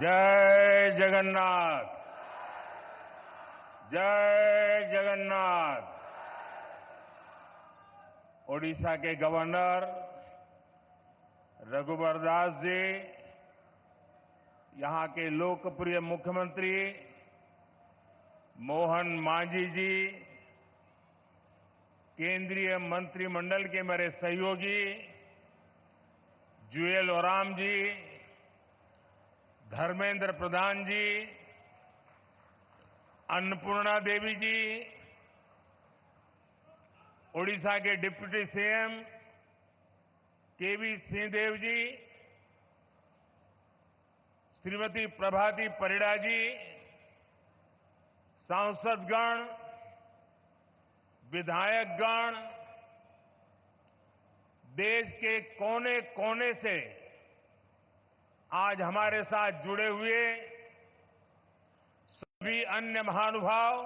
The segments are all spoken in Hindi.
जय जगन्नाथ। जय जगन्नाथ। ओडिशा के गवर्नर रघुवर दास जी, यहां के लोकप्रिय मुख्यमंत्री मोहन मांझी जी, केंद्रीय मंत्रिमंडल के मेरे सहयोगी जुएल ओराम जी, धर्मेंद्र प्रधान जी, अन्नपूर्णा देवी जी, ओडिशा के डिप्टी सीएम केवी सिंहदेव जी, श्रीमती प्रभाती परिड़ा जी, सांसदगण, विधायकगण, देश के कोने कोने से आज हमारे साथ जुड़े हुए सभी अन्य महानुभाव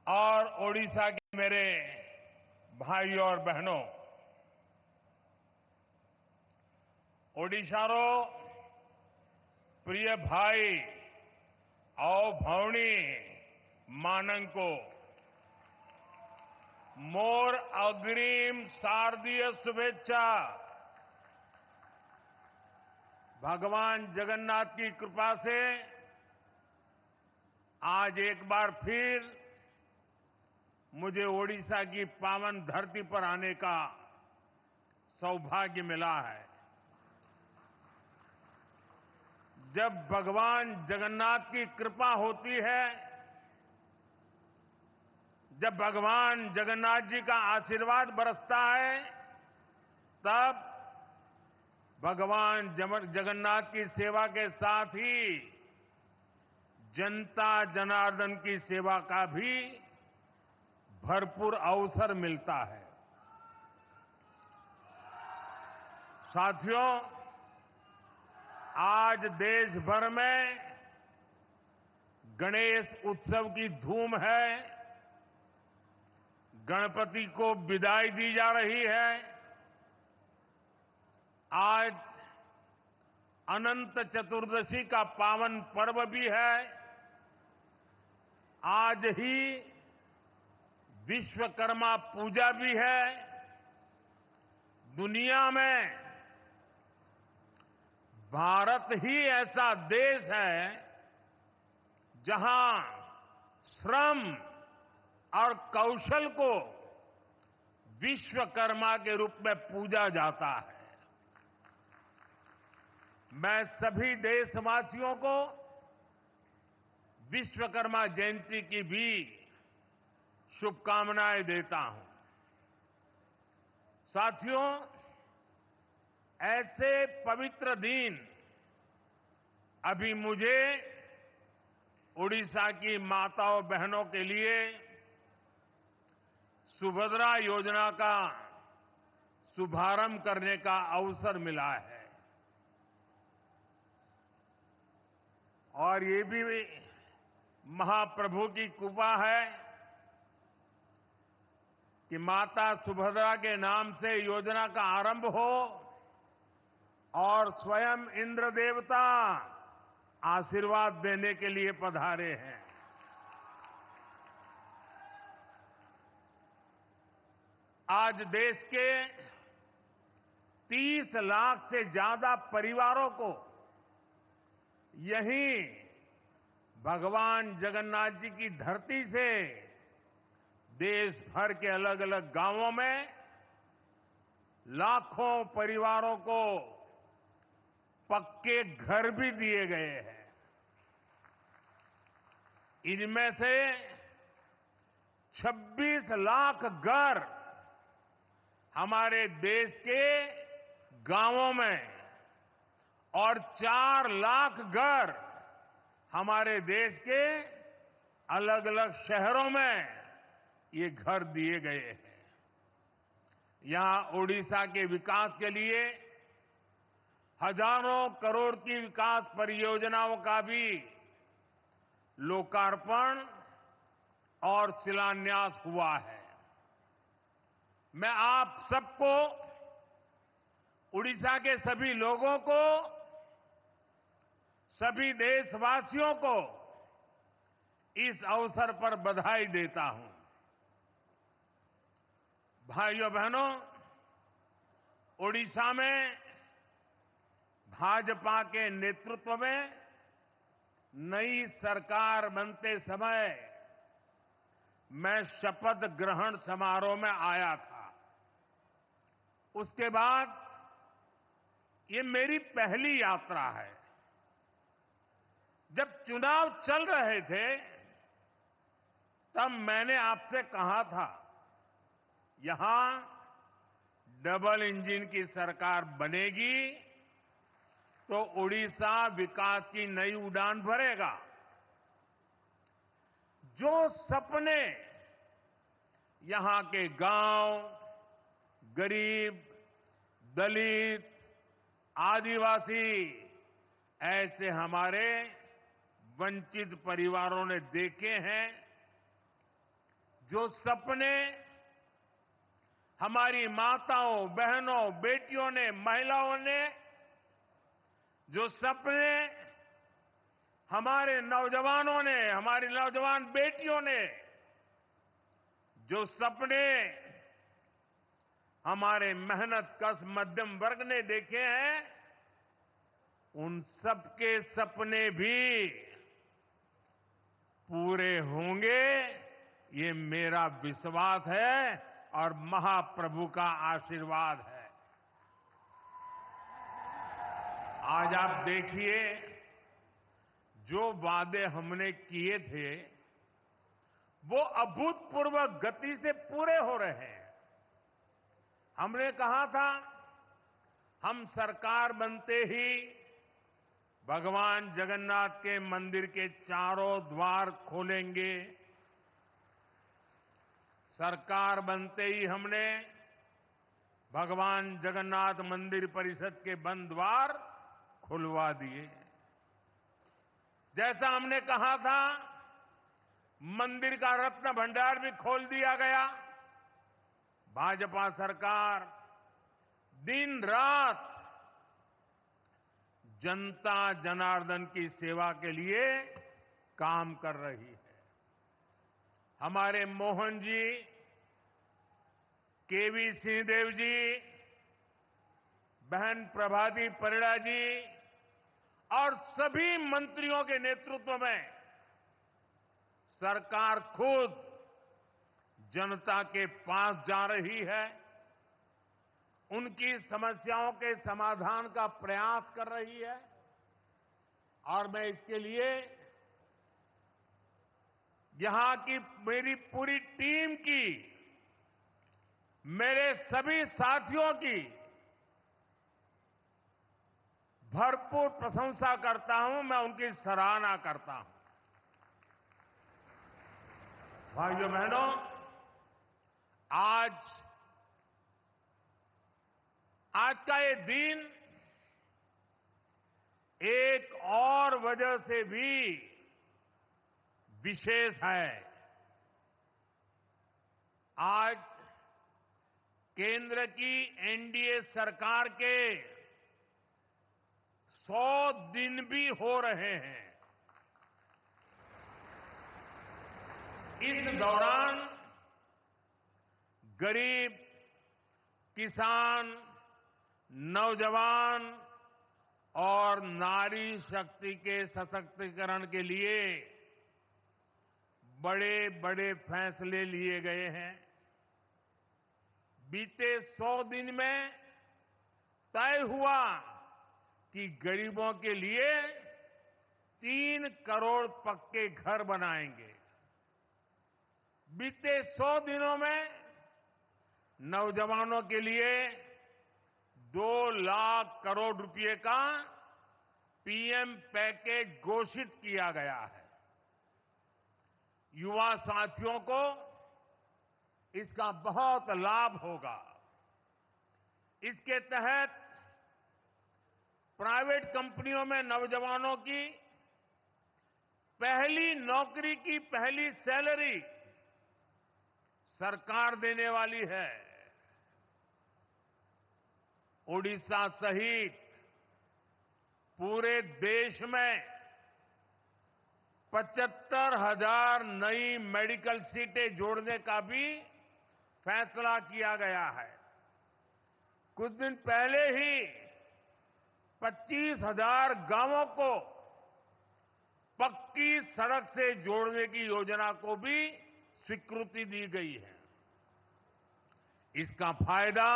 और ओडिशा के मेरे भाइयों और बहनों, ओडिशारो प्रिय भाई और भौणी मानंको मोर अग्रिम शारदीय शुभेच्छा। भगवान जगन्नाथ की कृपा से आज एक बार फिर मुझे ओडिशा की पावन धरती पर आने का सौभाग्य मिला है। जब भगवान जगन्नाथ की कृपा होती है, जब भगवान जगन्नाथ जी का आशीर्वाद बरसता है, तब भगवान जगन्नाथ की सेवा के साथ ही जनता जनार्दन की सेवा का भी भरपूर अवसर मिलता है। साथियों, आज देश भर में गणेश उत्सव की धूम है। गणपति को विदाई दी जा रही है। आज अनंत चतुर्दशी का पावन पर्व भी है। आज ही विश्वकर्मा पूजा भी है। दुनिया में भारत ही ऐसा देश है जहां श्रम और कौशल को विश्वकर्मा के रूप में पूजा जाता है। मैं सभी देशवासियों को विश्वकर्मा जयंती की भी शुभकामनाएं देता हूं। साथियों, ऐसे पवित्र दिन अभी मुझे ओडिशा की माताओं बहनों के लिए सुभद्रा योजना का शुभारंभ करने का अवसर मिला है। और ये भी महाप्रभु की कृपा है कि माता सुभद्रा के नाम से योजना का आरंभ हो और स्वयं इंद्र देवता आशीर्वाद देने के लिए पधारे हैं। आज देश के 30 लाख से ज्यादा परिवारों को यहीं भगवान जगन्नाथ जी की धरती से देश भर के अलग अलग गांवों में लाखों परिवारों को पक्के घर भी दिए गए हैं। इनमें से 26 लाख घर हमारे देश के गांवों में और 4 लाख घर हमारे देश के अलग अलग शहरों में ये घर दिए गए हैं। यहां ओडिशा के विकास के लिए हजारों करोड़ की विकास परियोजनाओं का भी लोकार्पण और शिलान्यास हुआ है। मैं आप सबको, उड़ीसा के सभी लोगों को सभी देशवासियों को इस अवसर पर बधाई देता हूं। भाइयों बहनों, ओडिशा में भाजपा के नेतृत्व में नई सरकार बनते समय मैं शपथ ग्रहण समारोह में आया था। उसके बाद ये मेरी पहली यात्रा है। जब चुनाव चल रहे थे तब मैंने आपसे कहा था, यहां डबल इंजन की सरकार बनेगी तो ओडिशा विकास की नई उड़ान भरेगा। जो सपने यहां के गांव, गरीब, दलित, आदिवासी, ऐसे हमारे वंचित परिवारों ने देखे हैं, जो सपने हमारी माताओं, बहनों, बेटियों ने, महिलाओं ने, जो सपने हमारे नौजवानों ने, हमारी नौजवान बेटियों ने, जो सपने हमारे मेहनत कश मध्यम वर्ग ने देखे हैं, उन सबके सपने भी पूरे होंगे, ये मेरा विश्वास है और महाप्रभु का आशीर्वाद है। आज आप देखिए, जो वादे हमने किए थे वो अभूतपूर्व गति से पूरे हो रहे हैं। हमने कहा था हम सरकार बनते ही भगवान जगन्नाथ के मंदिर के चारों द्वार खोलेंगे। सरकार बनते ही हमने भगवान जगन्नाथ मंदिर परिषद के बंद द्वार खुलवा दिए। जैसा हमने कहा था, मंदिर का रत्न भंडार भी खोल दिया गया। भाजपा सरकार दिन रात जनता जनार्दन की सेवा के लिए काम कर रही है। हमारे मोहन जी, केवी सिंहदेव जी, बहन प्रभाती परिड़ा जी और सभी मंत्रियों के नेतृत्व में सरकार खुद जनता के पास जा रही है, उनकी समस्याओं के समाधान का प्रयास कर रही है। और मैं इसके लिए यहां की मेरी पूरी टीम की, मेरे सभी साथियों की भरपूर प्रशंसा करता हूं, मैं उनकी सराहना करता हूं। भाइयों बहनों, आज का ये दिन एक और वजह से भी विशेष है। आज केंद्र की एनडीए सरकार के 100 दिन भी हो रहे हैं। इस दौरान गरीब, किसान, नौजवान और नारी शक्ति के सशक्तिकरण के लिए बड़े बड़े फैसले लिए गए हैं। बीते 100 दिन में तय हुआ कि गरीबों के लिए 3 करोड़ पक्के घर बनाएंगे। बीते 100 दिनों में नौजवानों के लिए 2 लाख करोड़ रुपए का पीएम पैकेज घोषित किया गया है। युवा साथियों को इसका बहुत लाभ होगा। इसके तहत प्राइवेट कंपनियों में नौजवानों की पहली नौकरी की पहली सैलरी सरकार देने वाली है। ओडिशा सहित पूरे देश में 75,000 नई मेडिकल सीटें जोड़ने का भी फैसला किया गया है। कुछ दिन पहले ही 25,000 गांवों को पक्की सड़क से जोड़ने की योजना को भी स्वीकृति दी गई है। इसका फायदा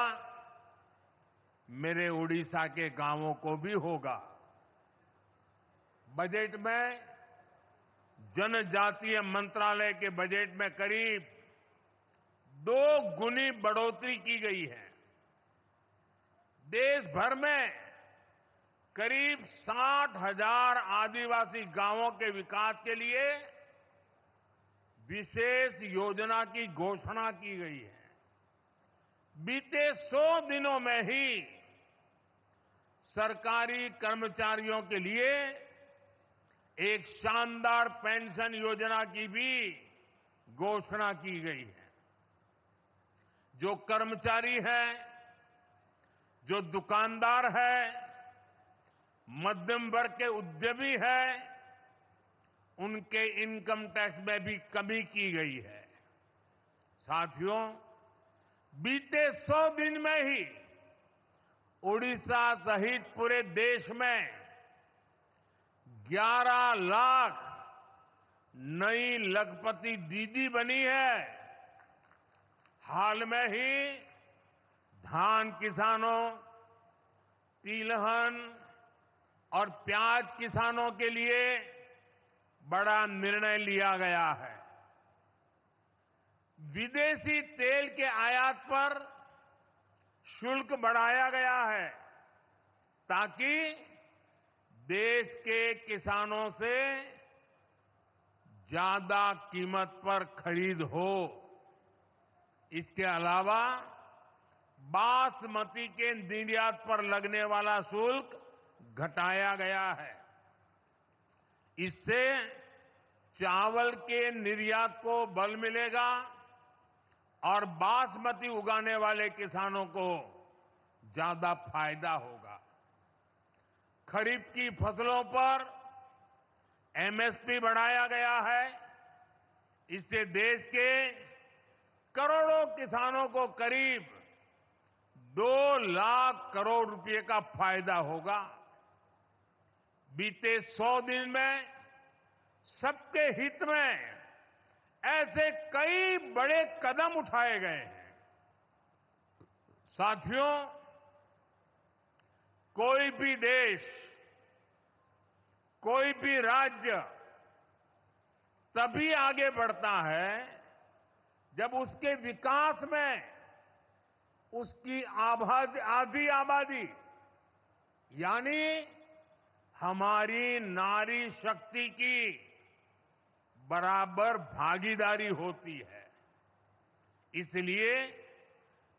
मेरे उड़ीसा के गांवों को भी होगा। बजट में जनजातीय मंत्रालय के बजट में करीब 2 गुनी बढ़ोतरी की गई है। देश भर में करीब 60,000 आदिवासी गांवों के विकास के लिए विशेष योजना की घोषणा की गई है। बीते 100 दिनों में ही सरकारी कर्मचारियों के लिए एक शानदार पेंशन योजना की भी घोषणा की गई है। जो कर्मचारी है, जो दुकानदार है, मध्यम वर्ग के उद्यमी है, उनके इनकम टैक्स में भी कमी की गई है। साथियों, बीते 100 दिन में ही उड़ीसा सहित पूरे देश में 11 लाख नई लखपति दीदी बनी है। हाल में ही धान किसानों, तिलहन और प्याज किसानों के लिए बड़ा निर्णय लिया गया है। विदेशी तेल के आयात पर शुल्क बढ़ाया गया है ताकि देश के किसानों से ज्यादा कीमत पर खरीद हो। इसके अलावा बासमती के निर्यात पर लगने वाला शुल्क घटाया गया है। इससे चावल के निर्यात को बल मिलेगा और बासमती उगाने वाले किसानों को ज्यादा फायदा होगा। खरीफ की फसलों पर एमएसपी बढ़ाया गया है। इससे देश के करोड़ों किसानों को करीब 2 लाख करोड़ रुपए का फायदा होगा। बीते 100 दिन में सबके हित में ऐसे कई बड़े कदम उठाए गए हैं। साथियों, कोई भी देश, कोई भी राज्य तभी आगे बढ़ता है जब उसके विकास में उसकी आधी आबादी यानी हमारी नारी शक्ति की बराबर भागीदारी होती है। इसलिए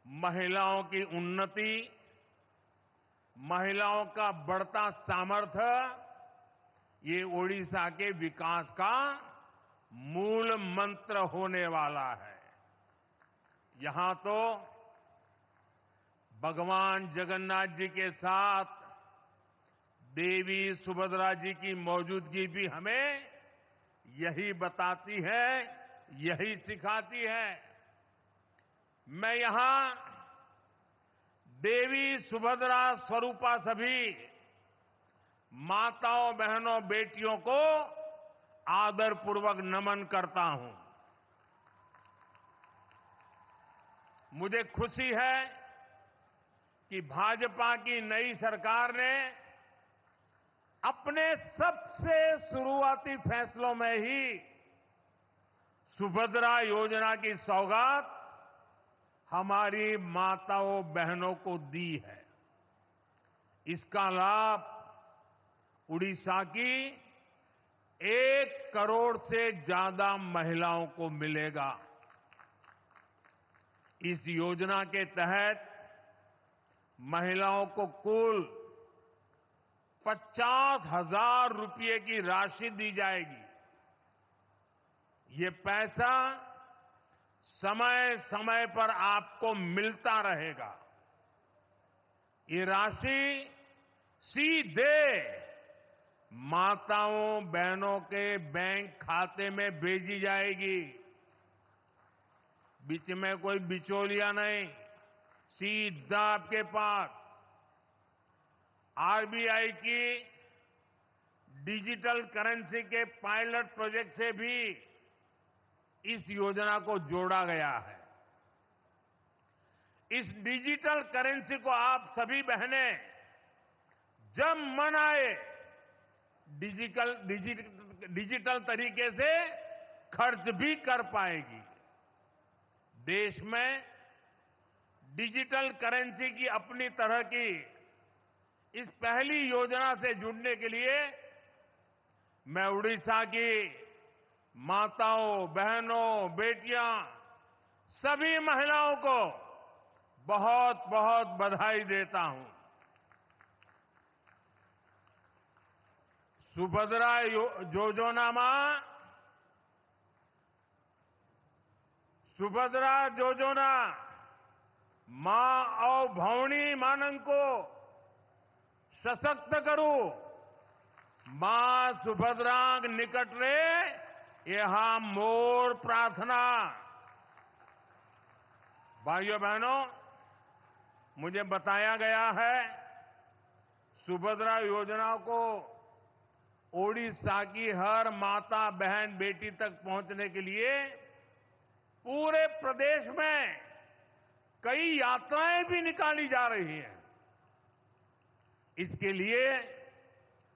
महिलाओं की उन्नति, महिलाओं का बढ़ता सामर्थ्य ये ओडिशा के विकास का मूल मंत्र होने वाला है। यहां तो भगवान जगन्नाथ जी के साथ देवी सुभद्रा जी की मौजूदगी भी हमें यही बताती है, यही सिखाती है। मैं यहां देवी सुभद्रा स्वरूपा सभी माताओं, बहनों, बेटियों को आदरपूर्वक नमन करता हूं। मुझे खुशी है कि भाजपा की नई सरकार ने अपने सबसे शुरुआती फैसलों में ही सुभद्रा योजना की सौगात हमारी माताओं, बहनों को दी है। इसका लाभ उड़ीसा की 1 करोड़ से ज्यादा महिलाओं को मिलेगा। इस योजना के तहत महिलाओं को कुल 50,000 रुपये की राशि दी जाएगी। ये पैसा समय समय पर आपको मिलता रहेगा। ये राशि सीधे माताओं बहनों के बैंक खाते में भेजी जाएगी। बीच में कोई बिचौलिया नहीं, सीधा आपके पास। आरबीआई की डिजिटल करेंसी के पायलट प्रोजेक्ट से भी इस योजना को जोड़ा गया है। इस डिजिटल करेंसी को आप सभी बहनें जब मन आए डिजिटल तरीके से खर्च भी कर पाएगी। देश में डिजिटल करेंसी की अपनी तरह की इस पहली योजना से जुड़ने के लिए मैं उड़ीसा की माताओं, बहनों, बेटियां, सभी महिलाओं को बहुत बहुत बधाई देता हूं। सुभद्रा योजना मां और भौणी मानन को सशक्त करू। मां सुभद्रांग निकट रे यहां मोर प्रार्थना। भाइयों बहनों, मुझे बताया गया है सुभद्रा योजना को ओडिशा की हर माता, बहन, बेटी तक पहुंचने के लिए पूरे प्रदेश में कई यात्राएं भी निकाली जा रही हैं। इसके लिए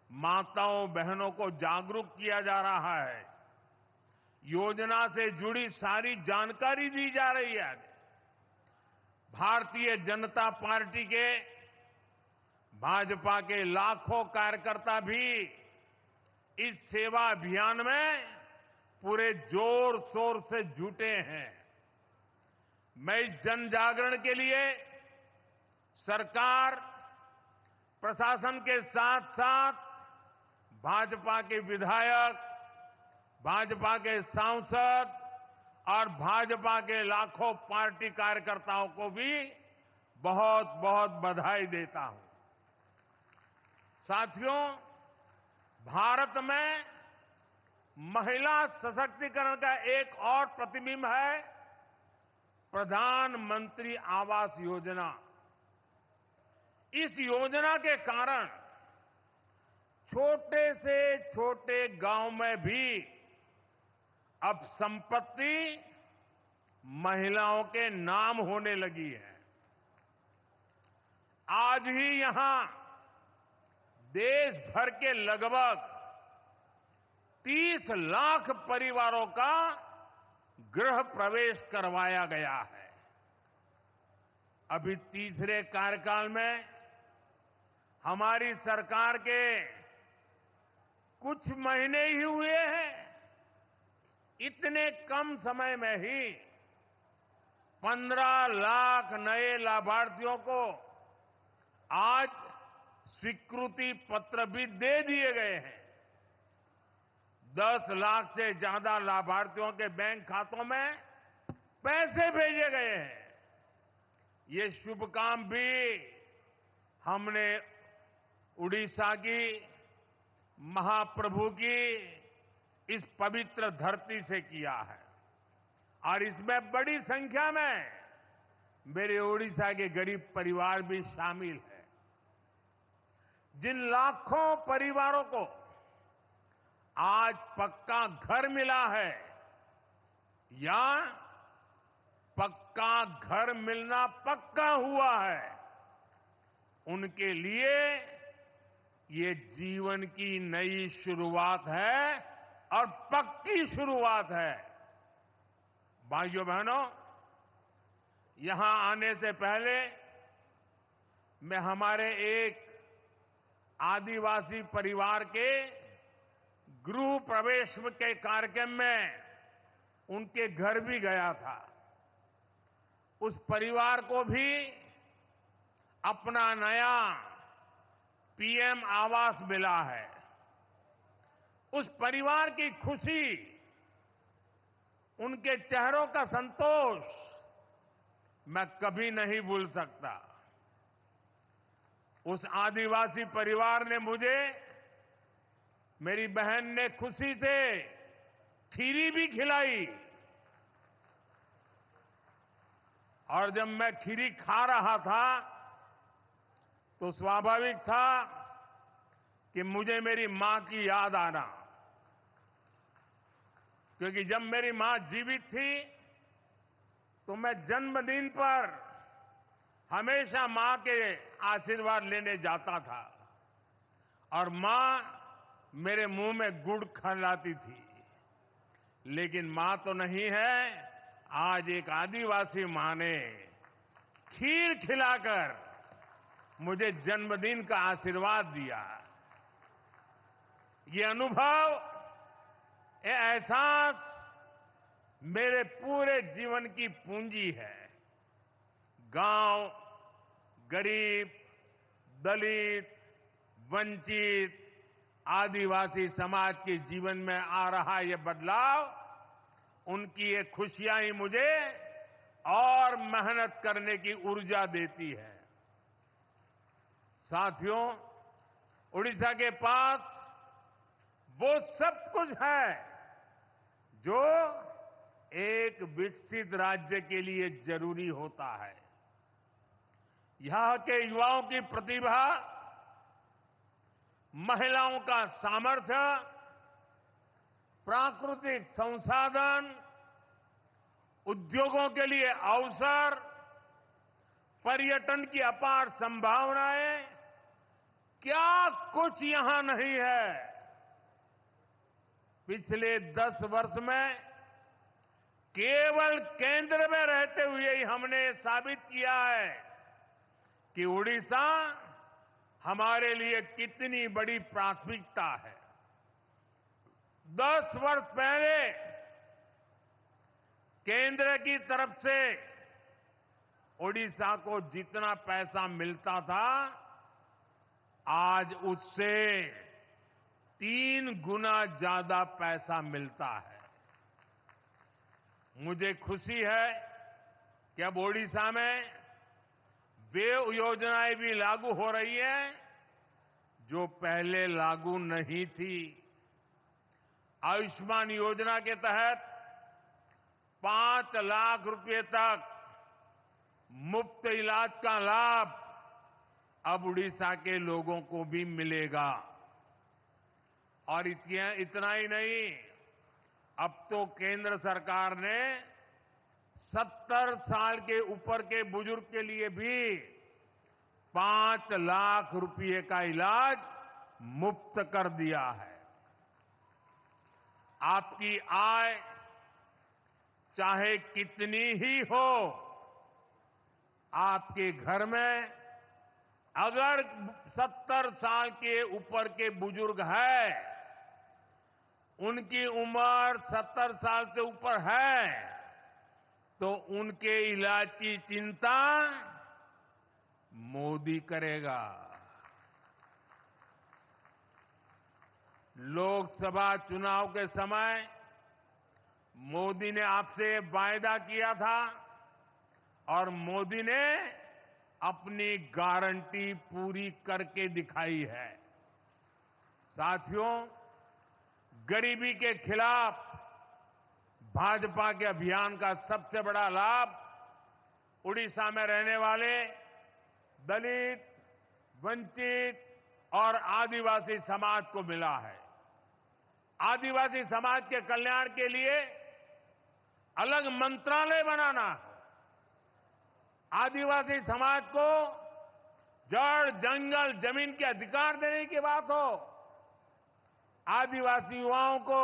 माताओं, बहनों को जागरूक किया जा रहा है। योजना से जुड़ी सारी जानकारी दी जा रही है। भारतीय जनता पार्टी के, भाजपा के लाखों कार्यकर्ता भी इस सेवा अभियान में पूरे जोर शोर से जुटे हैं। मैं इस जन जागरण के लिए सरकार, प्रशासन के साथ साथ भाजपा के विधायक, भाजपा के सांसद और भाजपा के लाखों पार्टी कार्यकर्ताओं को भी बहुत बहुत बधाई देता हूं। साथियों, भारत में महिला सशक्तिकरण का एक और प्रतिबिंब है प्रधानमंत्री आवास योजना। इस योजना के कारण छोटे से छोटे गांव में भी अब संपत्ति महिलाओं के नाम होने लगी है। आज ही यहां देश भर के लगभग 30 लाख परिवारों का गृह प्रवेश करवाया गया है। अभी तीसरे कार्यकाल में हमारी सरकार के कुछ महीने ही हुए हैं। इतने कम समय में ही 15 लाख नए लाभार्थियों को आज स्वीकृति पत्र भी दे दिए गए हैं। 10 लाख से ज्यादा लाभार्थियों के बैंक खातों में पैसे भेजे गए हैं। ये शुभ काम भी हमने उड़ीसा की महाप्रभु की इस पवित्र धरती से किया है और इसमें बड़ी संख्या में मेरे ओडिशा के गरीब परिवार भी शामिल हैं। जिन लाखों परिवारों को आज पक्का घर मिला है या पक्का घर मिलना पक्का हुआ है, उनके लिए ये जीवन की नई शुरुआत है और पक्की शुरुआत है। भाइयों बहनों, यहां आने से पहले मैं हमारे एक आदिवासी परिवार के गृह प्रवेश के कार्यक्रम में उनके घर भी गया था। उस परिवार को भी अपना नया पीएम आवास मिला है। उस परिवार की खुशी, उनके चेहरों का संतोष मैं कभी नहीं भूल सकता। उस आदिवासी परिवार ने मुझे मेरी बहन ने खुशी से खीरी भी खिलाई और जब मैं खीरी खा रहा था तो स्वाभाविक था कि मुझे मेरी मां की याद आना, क्योंकि जब मेरी मां जीवित थी तो मैं जन्मदिन पर हमेशा मां के आशीर्वाद लेने जाता था और मां मेरे मुंह में गुड़ खिलाती थी। लेकिन मां तो नहीं है, आज एक आदिवासी मां ने खीर खिलाकर मुझे जन्मदिन का आशीर्वाद दिया। ये अनुभव, ये एहसास मेरे पूरे जीवन की पूंजी है। गांव, गरीब, दलित, वंचित, आदिवासी समाज के जीवन में आ रहा ये बदलाव, उनकी ये खुशियां ही मुझे और मेहनत करने की ऊर्जा देती है। साथियों, उड़ीसा के पास वो सब कुछ है जो एक विकसित राज्य के लिए जरूरी होता है। यहां के युवाओं की प्रतिभा, महिलाओं का सामर्थ्य, प्राकृतिक संसाधन, उद्योगों के लिए अवसर, पर्यटन की अपार संभावनाएं, क्या कुछ यहां नहीं है। पिछले 10 वर्ष में केवल केंद्र में रहते हुए ही हमने साबित किया है कि उड़ीसा हमारे लिए कितनी बड़ी प्राथमिकता है। 10 वर्ष पहले केंद्र की तरफ से उड़ीसा को जितना पैसा मिलता था, आज उससे 3 गुना ज्यादा पैसा मिलता है। मुझे खुशी है कि अब ओडिशा में वे योजनाएं भी लागू हो रही हैं जो पहले लागू नहीं थी। आयुष्मान योजना के तहत 5 लाख रुपए तक मुफ्त इलाज का लाभ अब उड़ीसा के लोगों को भी मिलेगा। और इतना ही नहीं, अब तो केंद्र सरकार ने 70 साल के ऊपर के बुजुर्ग के लिए भी 5 लाख रुपए का इलाज मुफ्त कर दिया है। आपकी आय चाहे कितनी ही हो, आपके घर में अगर 70 साल के ऊपर के बुजुर्ग है, उनकी उम्र 70 साल से ऊपर है, तो उनके इलाज की चिंता मोदी करेगा। लोकसभा चुनाव के समय मोदी ने आपसे वायदा किया था और मोदी ने अपनी गारंटी पूरी करके दिखाई है। साथियों, गरीबी के खिलाफ भाजपा के अभियान का सबसे बड़ा लाभ उड़ीसा में रहने वाले दलित, वंचित और आदिवासी समाज को मिला है। आदिवासी समाज के कल्याण के लिए अलग मंत्रालय बनाना है। आदिवासी समाज को जड़, जंगल, जमीन के अधिकार देने की बात हो, आदिवासी युवाओं को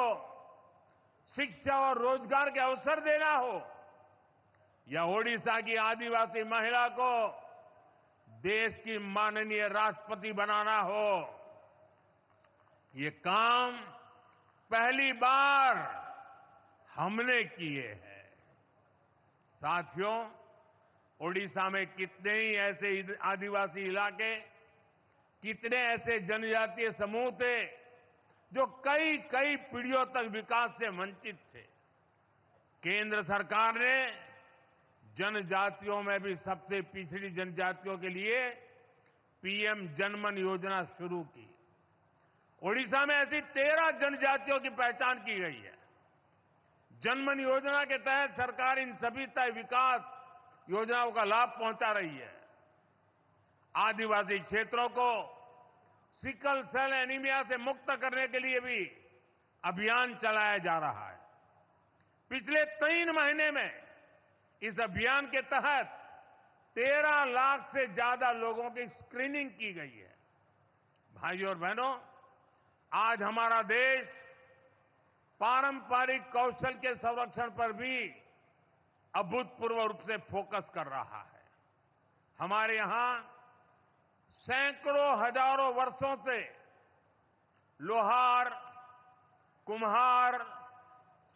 शिक्षा और रोजगार के अवसर देना हो, या ओडिशा की आदिवासी महिला को देश की माननीय राष्ट्रपति बनाना हो, ये काम पहली बार हमने किए हैं। साथियों, ओडिशा में कितने ही ऐसे आदिवासी इलाके, कितने ऐसे जनजातीय समूह थे जो कई कई पीढ़ियों तक विकास से वंचित थे। केंद्र सरकार ने जनजातियों में भी सबसे पिछड़ी जनजातियों के लिए पीएम जनमन योजना शुरू की। ओडिशा में ऐसी 13 जनजातियों की पहचान की गई है। जनमन योजना के तहत सरकार इन सभी तय विकास योजनाओं का लाभ पहुंचा रही है। आदिवासी क्षेत्रों को सिकल सेल एनीमिया से मुक्त करने के लिए भी अभियान चलाया जा रहा है। पिछले 3 महीने में इस अभियान के तहत 13 लाख से ज्यादा लोगों की स्क्रीनिंग की गई है। भाइयों और बहनों, आज हमारा देश पारंपरिक कौशल के संरक्षण पर भी अभूतपूर्व रूप से फोकस कर रहा है। हमारे यहां सैकड़ों हजारों वर्षों से लोहार, कुम्हार,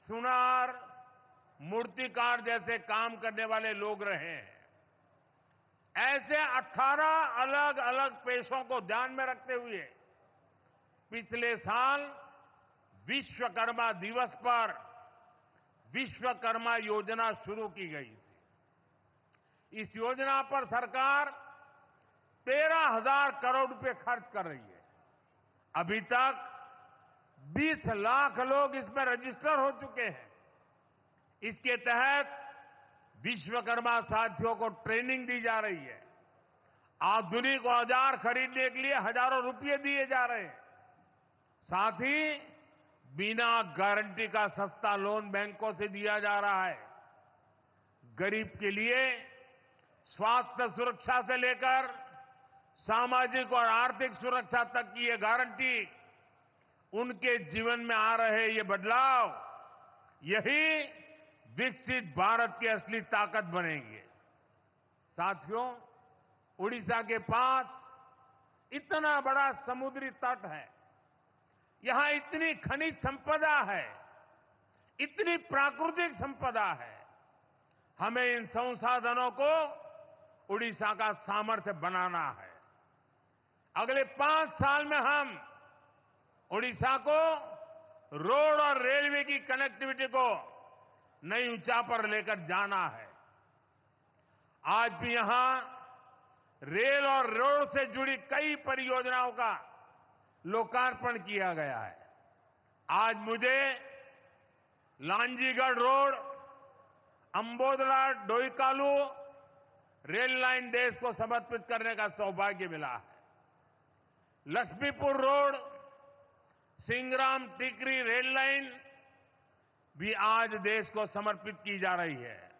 सुनार, मूर्तिकार जैसे काम करने वाले लोग रहे हैं। ऐसे 18 अलग अलग पेशों को ध्यान में रखते हुए पिछले साल विश्वकर्मा दिवस पर विश्वकर्मा योजना शुरू की गई थी। इस योजना पर सरकार 13,000 करोड़ रुपए खर्च कर रही है। अभी तक 20 लाख लोग इसमें रजिस्टर हो चुके हैं। इसके तहत विश्वकर्मा साथियों को ट्रेनिंग दी जा रही है। आधुनिक औजार खरीदने के लिए हजारों रुपए दिए जा रहे हैं। साथ ही बिना गारंटी का सस्ता लोन बैंकों से दिया जा रहा है। गरीब के लिए स्वास्थ्य सुरक्षा से लेकर सामाजिक और आर्थिक सुरक्षा तक की ये गारंटी, उनके जीवन में आ रहे ये बदलाव, यही विकसित भारत की असली ताकत बनेंगे। साथियों, उड़ीसा के पास इतना बड़ा समुद्री तट है, यहां इतनी खनिज संपदा है, इतनी प्राकृतिक संपदा है। हमें इन संसाधनों को उड़ीसा का सामर्थ्य बनाना है। अगले 5 साल में हम उड़ीसा को रोड और रेलवे की कनेक्टिविटी को नई ऊंचाई पर लेकर जाना है। आज भी यहां रेल और रोड से जुड़ी कई परियोजनाओं का लोकार्पण किया गया है। आज मुझे लांजीगढ़ रोड, अंबोदला डोईकालू रेल लाइन देश को समर्पित करने का सौभाग्य मिला है। लक्ष्मीपुर रोड, सिंगराम टिकरी रेल लाइन भी आज देश को समर्पित की जा रही है।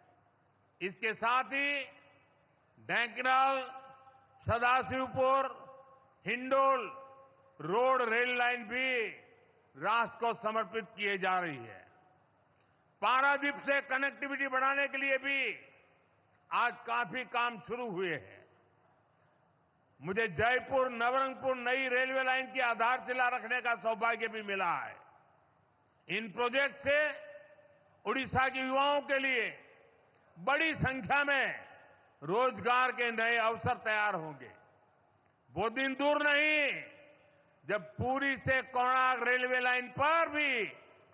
इसके साथ ही Dhenkanal, Sadashivpur, Hindol road rail line भी राष्ट्र को समर्पित किए जा रही है। पारादीप से कनेक्टिविटी बढ़ाने के लिए भी आज काफी काम शुरू हुए हैं। मुझे जयपुर नवरंगपुर नई रेलवे लाइन की आधारशिला रखने का सौभाग्य भी मिला है। इन प्रोजेक्ट से उड़ीसा के युवाओं के लिए बड़ी संख्या में रोजगार के नए अवसर तैयार होंगे। वो दिन दूर नहीं जब पुरी से कोणार्क रेलवे लाइन पर भी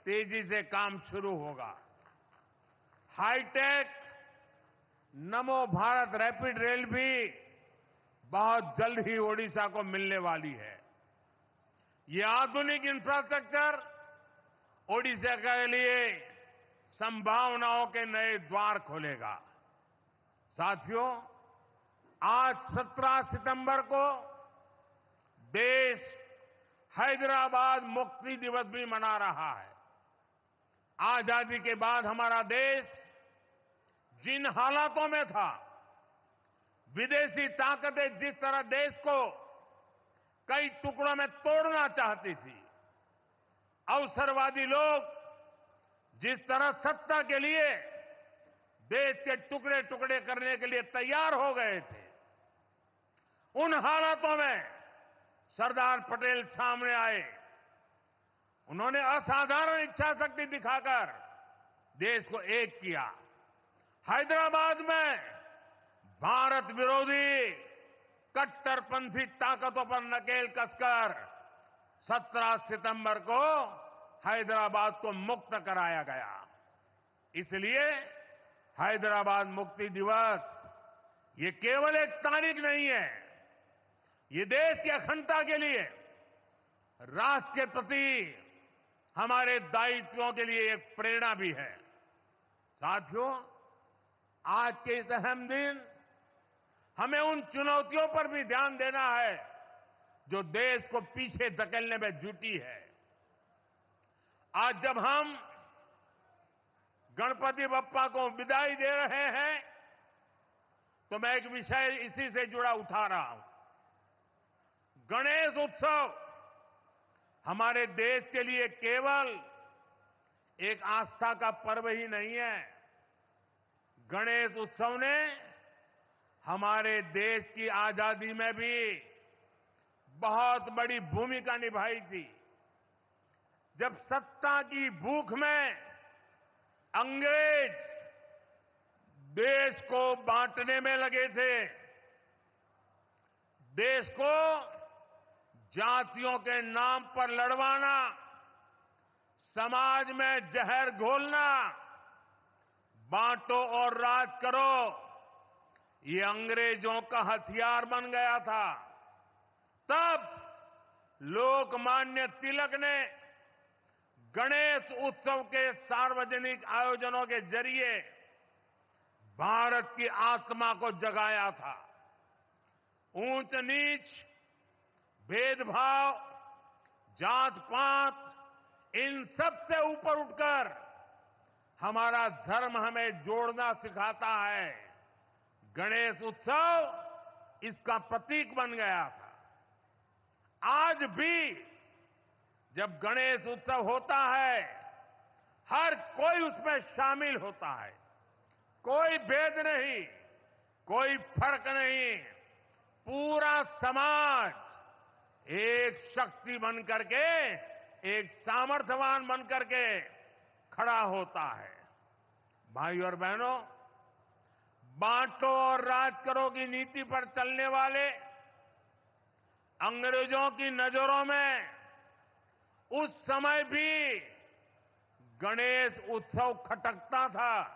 तेजी से काम शुरू होगा। हाईटेक नमो भारत रैपिड रेल भी बहुत जल्द ही ओडिशा को मिलने वाली है। ये आधुनिक इंफ्रास्ट्रक्चर ओडिशा के लिए संभावनाओं के नए द्वार खोलेगा। साथियों, आज 17 सितंबर को देश हैदराबाद मुक्ति दिवस भी मना रहा है। आजादी के बाद हमारा देश जिन हालातों में था, विदेशी ताकतें जिस तरह देश को कई टुकड़ों में तोड़ना चाहती थी, अवसरवादी लोग जिस तरह सत्ता के लिए देश के टुकड़े टुकड़े करने के लिए तैयार हो गए थे, उन हालातों में सरदार पटेल सामने आए। उन्होंने असाधारण इच्छा शक्ति दिखाकर देश को एक किया। हैदराबाद में भारत विरोधी कट्टरपंथी ताकतों पर नकेल कसकर 17 सितंबर को हैदराबाद को मुक्त कराया गया। इसलिए हैदराबाद मुक्ति दिवस ये केवल एक तारीख नहीं है, ये देश की अखंडता के लिए, राष्ट्र के प्रति हमारे दायित्वों के लिए एक प्रेरणा भी है। साथियों, आज के इस अहम दिन हमें उन चुनौतियों पर भी ध्यान देना है जो देश को पीछे धकेलने में जुटी है। आज जब हम गणपति बप्पा को विदाई दे रहे हैं तो मैं एक विषय इसी से जुड़ा उठा रहा हूं। गणेश उत्सव हमारे देश के लिए केवल एक आस्था का पर्व ही नहीं है। गणेश उत्सव ने हमारे देश की आजादी में भी बहुत बड़ी भूमिका निभाई थी। जब सत्ता की भूख में अंग्रेज देश को बांटने में लगे थे, देश को जातियों के नाम पर लड़वाना, समाज में जहर घोलना, बांटो और राज करो, ये अंग्रेजों का हथियार बन गया था। तब लोकमान्य तिलक ने गणेश उत्सव के सार्वजनिक आयोजनों के जरिए भारत की आत्मा को जगाया था। ऊंच नीच, भेदभाव, जात पात, इन सब से ऊपर उठकर हमारा धर्म हमें जोड़ना सिखाता है। गणेश उत्सव इसका प्रतीक बन गया था। आज भी जब गणेश उत्सव होता है, हर कोई उसमें शामिल होता है। कोई भेद नहीं, कोई फर्क नहीं। पूरा समाज एक शक्ति बन करके, एक सामर्थ्यवान बन करके खड़ा होता है। भाई और बहनों, बांटो और राज करो की नीति पर चलने वाले अंग्रेजों की नजरों में उस समय भी गणेश उत्सव खटकता था।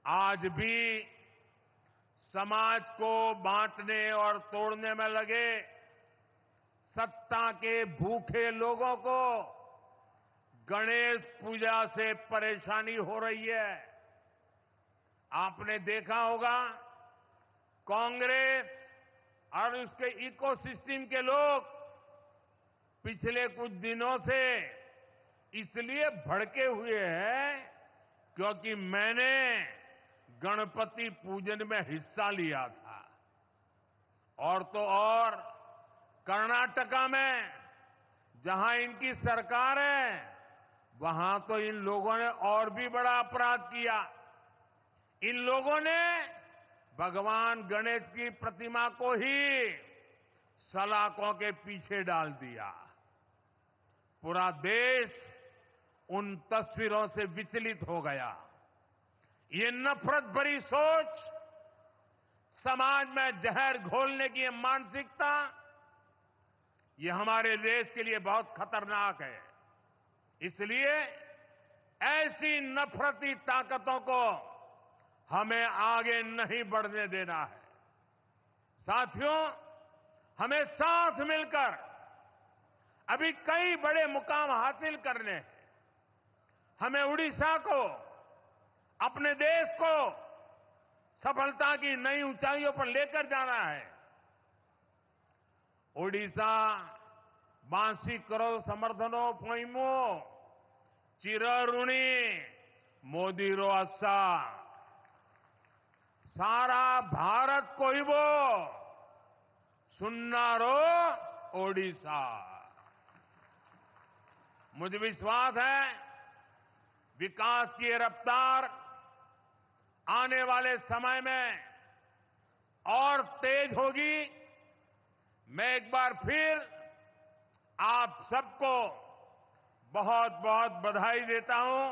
आज भी समाज को बांटने और तोड़ने में लगे सत्ता के भूखे लोगों को गणेश पूजा से परेशानी हो रही है। आपने देखा होगा, कांग्रेस और उसके इकोसिस्टम के लोग पिछले कुछ दिनों से इसलिए भड़के हुए हैं क्योंकि मैंने गणपति पूजन में हिस्सा लिया था। और तो और कर्नाटका में जहां इनकी सरकार है, वहां तो इन लोगों ने और भी बड़ा अपराध किया। इन लोगों ने भगवान गणेश की प्रतिमा को ही सलाखों के पीछे डाल दिया। पूरा देश उन तस्वीरों से विचलित हो गया। ये नफरत भरी सोच, समाज में जहर घोलने की ये मानसिकता, ये हमारे देश के लिए बहुत खतरनाक है। इसलिए ऐसी नफरती ताकतों को हमें आगे नहीं बढ़ने देना है। साथियों, हमें साथ मिलकर अभी कई बड़े मुकाम हासिल करने हैं। हमें उड़ीसा को, अपने देश को सफलता की नई ऊंचाइयों पर लेकर जाना है। ओडिशा बांसी करो समर्थनो पोइमो चिरऋणी मोदी रो अस्सा सारा भारत को ही वो सुन्ना रो ओडिशा। मुझे विश्वास है विकास की रफ्तार आने वाले समय में और तेज होगी। मैं एक बार फिर आप सबको बहुत बहुत बधाई देता हूं।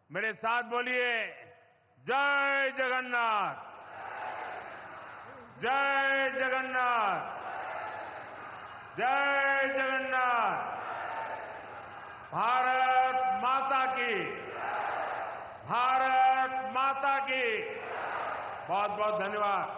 मेरे साथ बोलिए, जय जगन्नाथ, जय जगन्नाथ, जय जगन्नाथ। भारत माता की, भारत माता की। बहुत बहुत धन्यवाद।